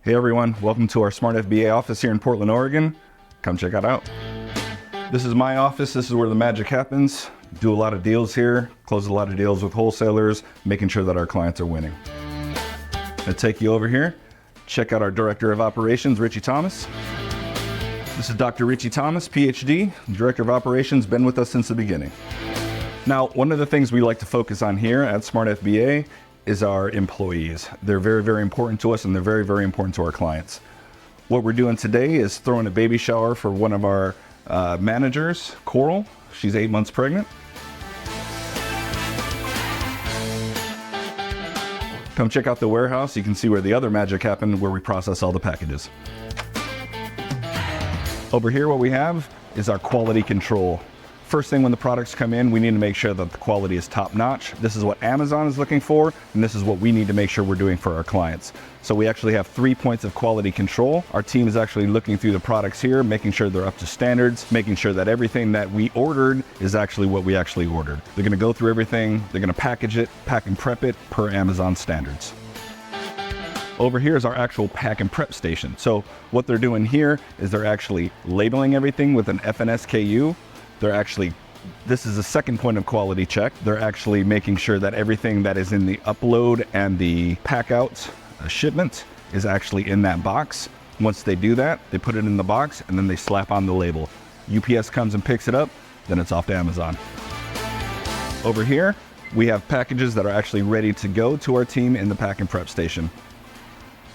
Hey everyone, welcome to our Smart FBA office here in Portland, Oregon. Come check it out. This is my office. This is where the magic happens. Do a lot of deals here, close a lot of deals with wholesalers, making sure that our clients are winning. I'll take you over here. Check out our Director of Operations, Richie Thomas. This is Dr. Richie Thomas, PhD, Director of Operations, been with us since the beginning. Now, one of the things we like to focus on here at Smart FBA is our employees. They're very, very important to us, and they're very, very important to our clients. What we're doing today is throwing a baby shower for one of our managers, Coral. She's 8 months pregnant. Come check out the warehouse. You can see where the other magic happened, where we process all the packages. Over here, what we have is our quality control. First thing when the products come in, we need to make sure that the quality is top notch. This is what Amazon is looking for, and this is what we need to make sure we're doing for our clients. So we actually have 3 points of quality control. Our team is actually looking through the products here, making sure they're up to standards, making sure that everything that we ordered is actually what we actually ordered. They're gonna go through everything, they're gonna package it, pack and prep it per Amazon standards. Over here is our actual pack and prep station. So what they're doing here is they're actually labeling everything with an FNSKU. This is the second point of quality check. They're actually making sure that everything that is in the upload and the pack out shipment is actually in that box. Once they do that, they put it in the box and then they slap on the label. UPS comes and picks it up, then it's off to Amazon. Over here, we have packages that are actually ready to go to our team in the pack and prep station.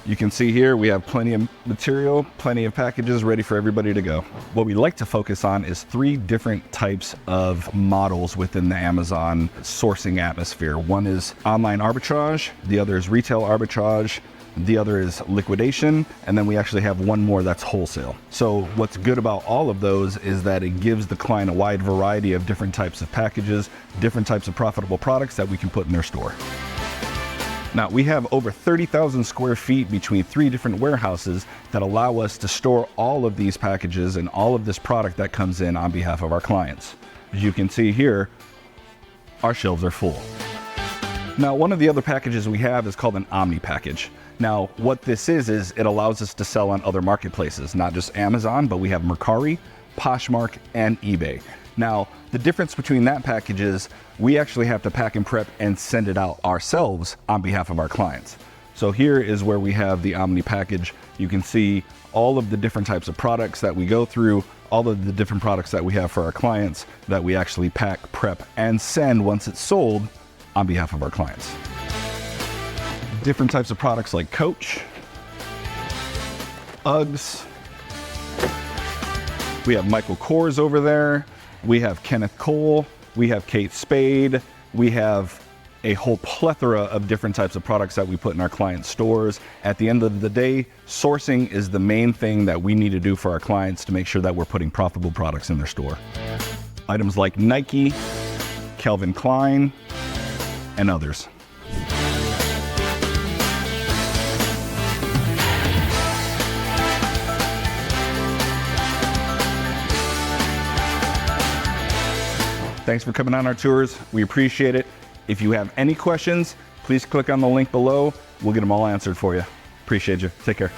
You can see here we have plenty of material, plenty of packages ready for everybody to go. What we like to focus on is 3 different types of models within the Amazon sourcing atmosphere. One is online arbitrage, the other is retail arbitrage, the other is liquidation, and then we actually have one more that's wholesale. So what's good about all of those is that it gives the client a wide variety of different types of packages, different types of profitable products that we can put in their store. Now, we have over 30,000 square feet between 3 different warehouses that allow us to store all of these packages and all of this product that comes in on behalf of our clients. As you can see here, our shelves are full. Now, one of the other packages we have is called an Omni Package. Now, what this is it allows us to sell on other marketplaces, not just Amazon, but we have Mercari, Poshmark, and eBay. Now, the difference between that package is we actually have to pack and prep and send it out ourselves on behalf of our clients. So here is where we have the Omni Package. You can see all of the different types of products that we go through, all of the different products that we have for our clients that we actually pack, prep, and send once it's sold on behalf of our clients. Different types of products like Coach, Uggs. We have Michael Kors over there. We have Kenneth Cole, we have Kate Spade, we have a whole plethora of different types of products that we put in our clients' stores. At the end of the day, sourcing is the main thing that we need to do for our clients to make sure that we're putting profitable products in their store. Items like Nike, Calvin Klein, and others. Thanks for coming on our tours. We appreciate it. If you have any questions, please click on the link below. We'll get them all answered for you. Appreciate you. Take care.